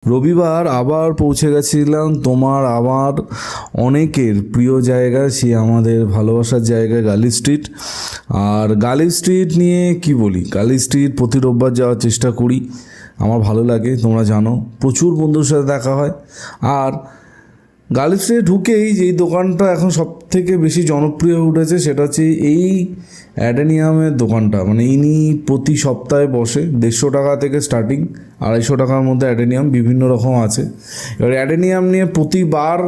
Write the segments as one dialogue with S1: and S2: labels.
S1: রবিবার আবার পৌঁছে গেছিলাম তোমার আমার অনেকের প্রিয় জায়গা, সে আমাদের ভালোবাসার জায়গা গার্লি স্ট্রিট। আর গার্লি স্ট্রিট নিয়ে কি বলি, গার্লি স্ট্রিট প্রতি রোববার যাওয়ার চেষ্টা করি, আমার ভালো লাগে, তোমরা জানো প্রচুর বন্ধুর সাথে দেখা হয়। আর গার্লি স্ট্রিটে ঢুকেই যেই দোকানটা এখন সব থেকে বেশি জনপ্রিয় হয়ে উঠেছে সেটা হচ্ছে এই অ্যাডেনিয়ামের দোকানটা। মানে ইনি প্রতি সপ্তাহে বসে, 150 টাকা থেকে স্টার্টিং, 250 টাকার মধ্যে অ্যাডেনিয়াম বিভিন্ন রকম আছে। এবার অ্যাডেনিয়াম নিয়ে প্রতিবার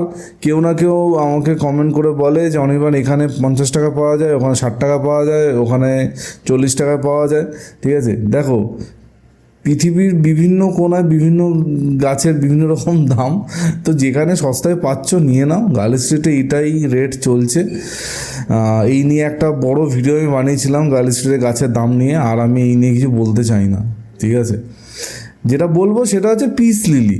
S1: কেউ না কেউ আমাকে কমেন্ট করে বলে যে অনির্বাণ এখানে 50 টাকা পাওয়া যায়, ওখানে 60 টাকা পাওয়া যায়, ওখানে 40 টাকায় পাওয়া যায়। ঠিক আছে, দেখো পৃথিবীর বিভিন্ন কোণায় বিভিন্ন গাছের বিভিন্ন রকম দাম, তো যেখানে সস্তায় পাচ্ছ নিয়ে নাও। গার্ল স্ট্রিটে এটাই রেট চলছে। এই নিয়ে একটা বড় ভিডিও আমি বানিয়েছিলাম গার্ল স্ট্রিটে গাছের দাম নিয়ে, আর আমি এই নিয়ে কিছু বলতে চাই না। ঠিক আছে, যেটা বলবো সেটা হচ্ছে পিস লিলি।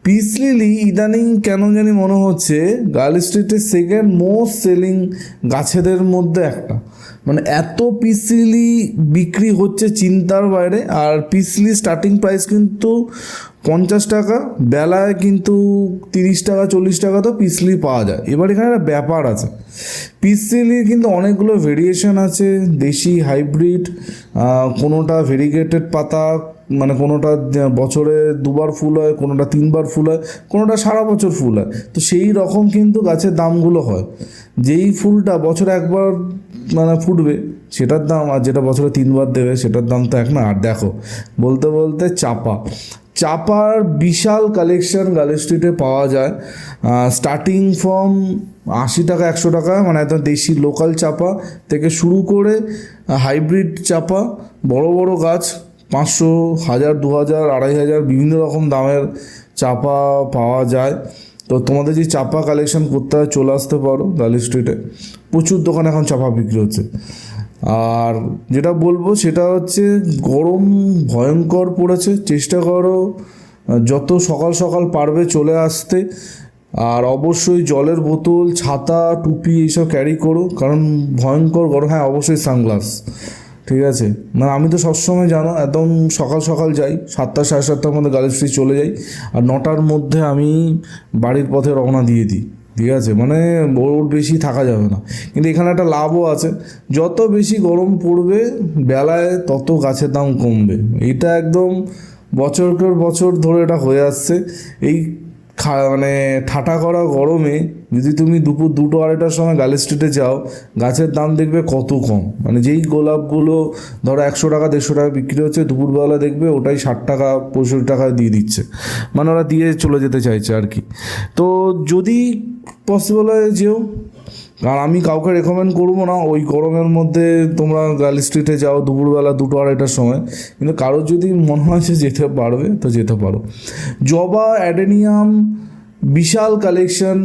S1: পিস লিলি ইদানিং কেন জানি মনে হচ্ছে গার্ল স্ট্রিটের সেকেন্ড মোস্ট সেলিং গাছেদের মধ্যে একটা। মানে এত পিস লিলি বিক্রি হচ্ছে চিন্তার বাইরে। আর পিস লিলি স্টার্টিং প্রাইস কিন্তু 50 টাকা, বেলায় কিন্তু 30 টাকা 40 টাকা তো পিস লিলি পাওয়া যায়। এবার এখানে একটা ব্যাপার আছে, পিস লিলির কিন্তু অনেকগুলো ভেরিয়েশন আছে, দেশি হাইব্রিড, কোনোটা ভেরিগেটেড পাতা, মানে কোনোটা বছরে 2বার ফুল হয়, কোনোটা 3বার ফুল হয়, কোনোটা সারা বছর ফুল হয়। তো সেই রকম কিন্তু গাছের দামগুলো হয়। যেই ফুলটা বছরে একবার মানে ফুটবে সেটার দাম, আর যেটা বছরে 3বার দেবে সেটার দাম তো এক না। আর দেখো বলতে বলতে চাপার বিশাল কালেকশন গার্ল স্ট্রিটে পাওয়া যায়। স্টার্টিং ফ্রম 80 টাকা 100 টাকা, মানে একদম দেশি লোকাল চাপা থেকে শুরু করে হাইব্রিড চাপা, বড় বড় গাছ 500, 1000, 2000, 2500 বিভিন্ন রকম দামের চাপা পাওয়া যায়। তো তোমাদের যে চাপা কালেকশন করতে হয় চলে আসতে পারো গার্ল স্ট্রিটে, প্রচুর দোকানে এখন চাপা বিক্রি হচ্ছে। আর যেটা বলবো সেটা হচ্ছে গরম ভয়ঙ্কর পড়েছে, চেষ্টা করো যত সকাল সকাল পারবে চলে আসতে। আর অবশ্যই জলের বোতল, ছাতা, টুপি এইসব ক্যারি করো, কারণ ভয়ঙ্কর গরম। হ্যাঁ অবশ্যই সানগ্লাস, ঠিক আছে। মানে আমি তো সবসময় জানো একদম সকাল সকাল যাই, 7টা 7:30টার মধ্যে গার্ল স্ট্রিট চলে যাই, আর 9টার মধ্যে আমি বাড়ির পথে রওনা দিয়ে দিই। ঠিক আছে, মানে ওর বেশি থাকা যাবে না। কিন্তু এখানে একটা লাভও আছে, যত বেশি গরম পড়বে বেলায় তত গাছের দাম কমবে। এটা একদম বছরকে বছর ধরে এটা হয়ে আসছে। এই মানে ঠাটা করা গরমে যদি তুমি দুপুর 2টো 2:30টার সময় গার্ল স্ট্রিটে যাও, গাছের দাম দেখবে কত কম। মানে যেই গোলাপগুলো ধরো 100 টাকা 150 টাকা বিক্রি হচ্ছে, দুপুরবেলা দেখবে ওটাই 60 টাকা 65 টাকা দিয়ে দিচ্ছে। মানে ওরা দিয়ে চলে যেতে চাইছে আর কি। তো যদি পসিবল হয় যেও, আর আমি কাউকে রেকমেন্ড করবো না ওই গরমের মধ্যে তোমরা গার্ল স্ট্রিটে যাও দুপুরবেলা 2টো 2:30টার সময়। কিন্তু কারোর যদি মনে হয় যে যেতে পারবে তো যেতে পারো। জবা, অ্যাডেনিয়াম বিশাল কালেকশন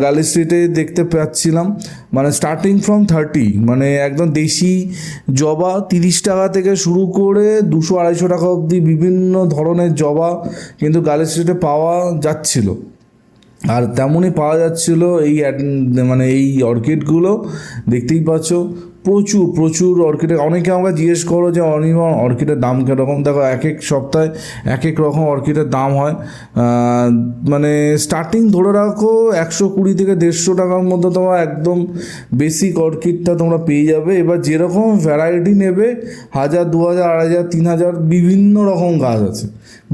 S1: গার্ল স্ট্রিটে দেখতে পাচ্ছিলাম। মানে স্টার্টিং ফ্রম 30, মানে একদম দেশি জবা 30 টাকা থেকে শুরু করে 200-250 টাকা অবধি বিভিন্ন ধরনের জবা কিন্তু গার্ল স্ট্রিটে পাওয়া যাচ্ছিল। আর তেমনই পাওয়া যাচ্ছিল এই মানে এই অর্কিডগুলো, দেখতেই পাচ্ছ প্রচুর প্রচুর অর্কিডের। অনেকে আমাকে জিজ্ঞেস করো যে অনির্বাণ অর্কিডের দাম কীরকম। দেখো এক এক সপ্তাহে এক এক রকম অর্কিডের দাম হয়। মানে স্টার্টিং ধরে রাখো 120 থেকে 150 টাকার মধ্যে তোমার একদম বেসিক অর্কিডটা তোমরা পেয়ে যাবে। এবার যেরকম ভ্যারাইটি নেবে 1000, 2000, 2500, 3000 বিভিন্ন রকম গাছ আছে,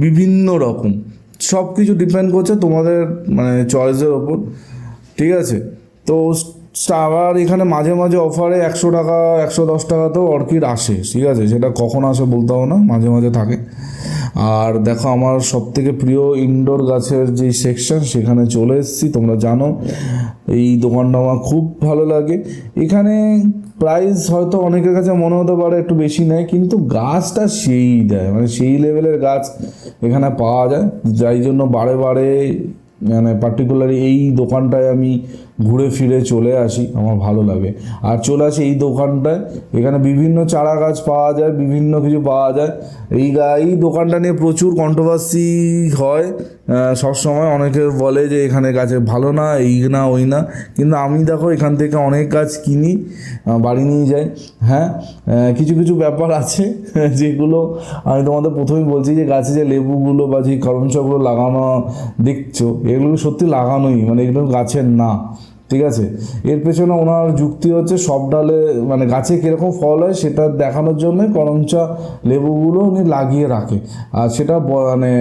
S1: বিভিন্ন রকম। সব কিছু ডিপেন্ড করছে তোমাদের মানে চয়েসের ওপর। ঠিক আছে, তো আবার এখানে মাঝে মাঝে অফারে 100 টাকা 110 টাকাতেও অর্কিড আসে। ঠিক আছে, সেটা কখন আসে বলতে হবে না, মাঝে মাঝে থাকে। আর দেখো আমার সবথেকে প্রিয় ইনডোর গাছের যে সেকশন সেখানে চলে এসেছি। তোমরা জানো এই দোকানটা আমার খুব ভালো লাগে। এখানে প্রাইস হয়তো অনেকের কাছে মনে হতে পারে একটু বেশি নেয়, কিন্তু গাছটা সেই দেয়, মানে সেই লেভেলের গাছ এখানে পাওয়া যায়, যাই জন্য বারে বারে মানে পার্টিকুলারলি এই দোকানটায় আমি ঘুরে ফিরে চলে আসি, আমার ভালো লাগে। আর চলে আসি এই দোকানটায়, এখানে বিভিন্ন চারা গাছ পাওয়া যায়, বিভিন্ন কিছু পাওয়া যায়। এই দোকানটা নিয়ে প্রচুর কন্ট্রোভার্সি হয় সবসময়। অনেকে বলে যে এখানে গাছে ভালো না, এই না ওই না, কিন্তু আমি দেখো এখান থেকে অনেক গাছ কিনি, বাড়ি নিয়ে যাই। হ্যাঁ, কিছু কিছু ব্যাপার আছে যেগুলো আমি তোমাদের প্রথমেই বলছি, যে গাছে যে লেবুগুলো বা যে করমচাগুলো লাগানো দেখছো, এগুলো সত্যি লাগানোই, মানে এগুলো গাছের না, ঠিক আছে। এর পেছনে ওনার যুক্তি হচ্ছে সব ডালে মানে গাছে কীরকম ফল হয় সেটা দেখানোর জন্য করমচা লেবুগুলো উনি লাগিয়ে রাখে। আর সেটা মানে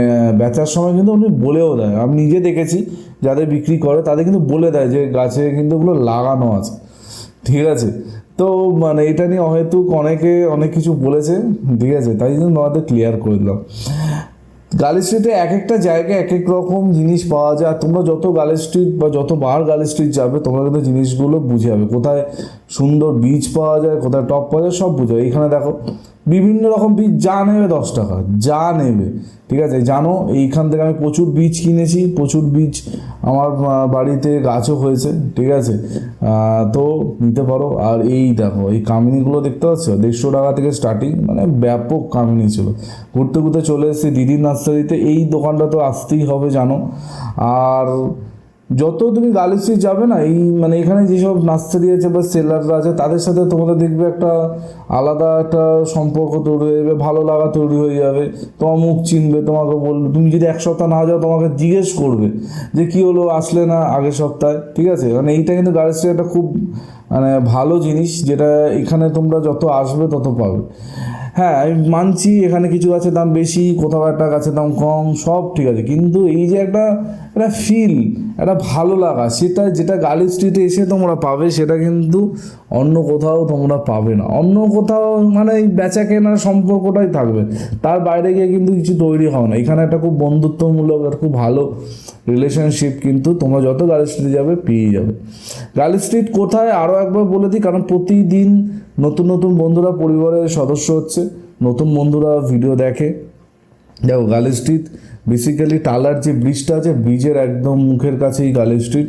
S1: বেচার সময় কিন্তু উনি বলেও দেয়, আমি নিজে দেখেছি যাদের বিক্রি করে তাদের কিন্তু বলে দেয় যে গাছে কিন্তু ওগুলো লাগানো আছে, ঠিক আছে। তো মানে এটা নিয়ে হয়তো অনেকে অনেক কিছু বলেছে, ঠিক আছে, তাই জন্য তোমাদের ক্লিয়ার করে দিলাম। গার্ল স্ট্রিটে এক একটা জায়গায় এক এক রকম জিনিস পাওয়া যায়। আর তোমরা যত গার্ল স্ট্রিট বা যতবার গার্ল স্ট্রিট যাবে তোমরা কিন্তু জিনিসগুলো বুঝে যাবে, কোথায় সুন্দর বীজ পাওয়া যায়, কোথায় টপ পাওয়া যায়, সব বুঝে যাবে। এখানে দেখো বিভিন্ন রকম বীজ, যা নেবে 10 টাকা, যা নেবে, ঠিক আছে। জানো এইখান থেকে আমি প্রচুর বীজ কিনেছি, প্রচুর বীজ আমার বাড়িতে গাছও হয়েছে, ঠিক আছে। তো নিতে পারো। আর এই দেখো এই কামিনীগুলো দেখতে পাচ্ছ, 150 টাকা থেকে স্টার্টিং, মানে ব্যাপক কামিনী ছিল। ঘুরতে ঘুরতে চলে এসেছি দিদির নার্সারিতে, এই দোকানটা তো আসতেই হবে জানো। আর যত তুমি গার্ল স্ট্রিট যাবে না, এই মানে এখানে যেসব নার্সারি আছে বা সেলাররা আছে তাদের সাথে তোমাদের দেখবে একটা আলাদা একটা সম্পর্ক তৈরি হয়ে যাবে, ভালো লাগা তৈরি হয়ে যাবে। তোমার মুখ চিনবে, তোমাকে বলবে, তুমি যদি এক সপ্তাহ না যাও তোমাকে জিজ্ঞেস করবে যে কী হলো, আসলে না আগের সপ্তাহে, ঠিক আছে। মানে এইটা কিন্তু গার্ল স্ট্রিট একটা খুব মানে ভালো জিনিস, যেটা এখানে তোমরা যত আসবে তত পাবে। হ্যাঁ, আমি মানছি এখানে কিছু গাছের দাম বেশি, কোথাও একটা গাছের দাম কম, সব ঠিক আছে, কিন্তু এই যে একটা একটা ফিল, একটা ভালো লাগা, সেটা যেটা গার্ল স্ট্রিটে এসে তোমরা পাবে সেটা কিন্তু অন্য কোথাও তোমরা পাবে না। অন্য কোথাও মানে এই বেচা কেনার সম্পর্কটাই থাকবে, তার বাইরে গিয়ে কিন্তু কিছু তৈরি হয় না। এখানে একটা খুব বন্ধুত্বমূলক আর খুব ভালো রিলেশনশিপ কিন্তু তোমরা যত গার্ল স্ট্রিটে যাবে পেয়ে যাবে। গার্ল স্ট্রিট কোথায় আরও একবার বলে দিই, কারণ প্রতিদিন নতুন নতুন বন্ধুরা পরিবারের সদস্য হচ্ছে, নতুন বন্ধুরা ভিডিও দেখে। দেখো গার্ল স্ট্রিট বেসিক্যালি টালার যে ব্রিজটা আছে, ব্রিজের একদম মুখের কাছেই গার্ল স্ট্রিট।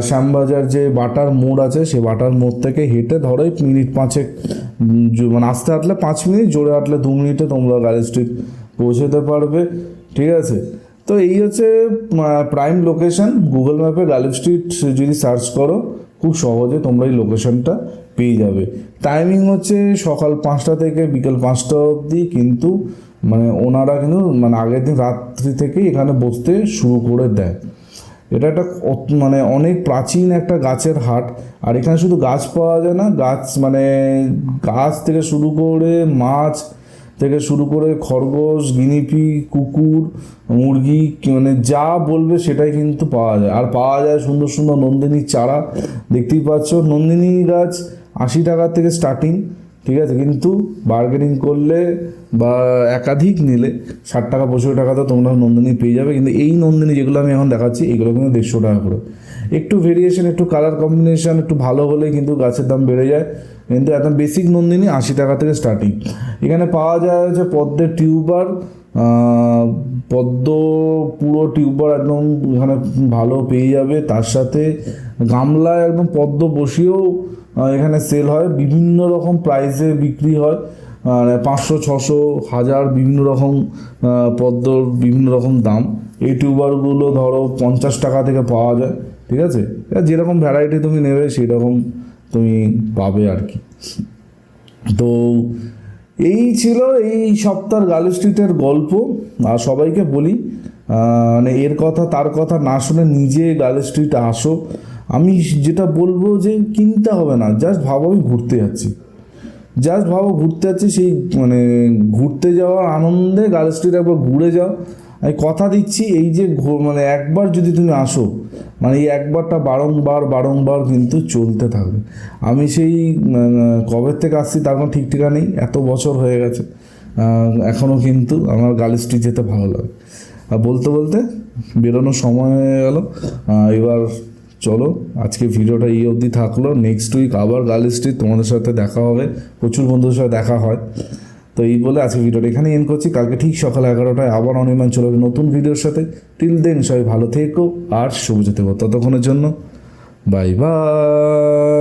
S1: শ্যামবাজার যে বাটার মোড় আছে, সে বাটার মোড় থেকে হেঁটে ধরো মিনিট 5 মানে আস্তে হাঁটলে 5 মিনিট, জোরে হাঁটলে 2 মিনিটে তোমরা গার্ল স্ট্রিট পৌঁছতে পারবে, ঠিক আছে। তো এই হচ্ছে প্রাইম লোকেশন। গুগল ম্যাপে গার্ল স্ট্রিট যদি সার্চ করো খুব সহজে তোমরা এই লোকেশনটা পেয়ে যাবে। টাইমিং হচ্ছে সকাল 5টা থেকে বিকেল 5টা অবধি, কিন্তু মানে ওনারা কিন্তু মানে আগের দিন রাত্রি থেকেই এখানে বসতে শুরু করে দেয়। এটা একটা মানে অনেক প্রাচীন একটা গাছের হাট। আর এখানে শুধু গাছ পাওয়া যায় না, গাছ মানে গাছ থেকে শুরু করে মাছ থেকে শুরু করে খরগোশ, গিনিপি, কুকুর, মুরগি, মানে যা বলবে সেটাই কিন্তু পাওয়া যায়। আর পাওয়া যায় সুন্দর সুন্দর নন্দিনীর চারা, দেখতেই পাচ্ছ নন্দিনী গাছ 80 টাকা থেকে স্টার্টিং, ঠিক আছে। কিন্তু বার্গেনিং করলে বা একাধিক নিলে 60 টাকা 65 টাকাতে তোমরা নন্দিনী পেয়ে যাবে। কিন্তু এই নন্দিনী যেগুলো আমি এখন দেখাচ্ছি এগুলো কিন্তু 150 টাকা করে। একটু ভেরিয়েশন, একটু কালার কম্বিনেশন একটু ভালো হলে কিন্তু গাছের দাম বেড়ে যায়। কিন্তু একদম বেসিক নন্দিনী 80 টাকা থেকে স্টার্টিং। এখানে পাওয়া যায় হচ্ছে পদ্মের টিউবার, পদ্ম পুরো টিউবার একদম এখানে ভালো পেয়ে যাবে। তার সাথে গামলায় একদম পদ্ম বসিয়েও এখানে সেল হয়, বিভিন্ন রকম প্রাইসে বিক্রি হয়, 500, 600, 1000 বিভিন্ন রকম পদ্মর বিভিন্ন রকম দাম। এই টিউবারগুলো ধরো 50 টাকা থেকে পাওয়া যায়, ঠিক আছে। যেরকম ভ্যারাইটি তুমি নেবে সেই রকম তুমি পাবে আর কি। তো এই ছিল এই সপ্তাহের গার্ল স্ট্রিটের গল্প। আর সবাইকে বলি মানে এর কথা তার কথা না শুনে নিজে গার্ল স্ট্রিটে আসো। আমি যেটা বলবো যে কিনতে হবে না, জাস্ট ভাবো আমি ঘুরতে যাচ্ছি, জাস্ট ভাবো ঘুরতে যাচ্ছি, সেই মানে ঘুরতে যাওয়ার আনন্দে গার্ল স্ট্রিট একবার ঘুরে যাও। আমি কথা দিচ্ছি এই যে মানে একবার যদি তুমি আসো, মানে এই একবারটা বারংবার বারংবার কিন্তু চলতে থাকবে। আমি সেই কবে থেকে আসছি তার কোনো ঠিক ঠিকা নেই, এত বছর হয়ে গেছে, এখনও কিন্তু আমার গার্ল স্ট্রিট যেতে ভালো লাগে। আর বলতে বলতে বেরোনোর সময় হয়ে গেল। এবার চলো আজকে ভিডিওটা এই অবধি থাকলো। নেক্সট উইক আবার গার্ল স্ট্রিট তোমাদের সাথে দেখা হবে, প্রচুর বন্ধুদের সাথে দেখা হয়। তো এই বলে আজকে ভিডিওটা এখানে এন্ড করছি। কালকে ঠিক সকাল 11টায় আবার অনির্বাণ চলে যাবে নতুন ভিডিওর সাথে। টিল দেন সবাই ভালো থেকো আর সবুজ থেকো। ততক্ষণের জন্য বাই বাই।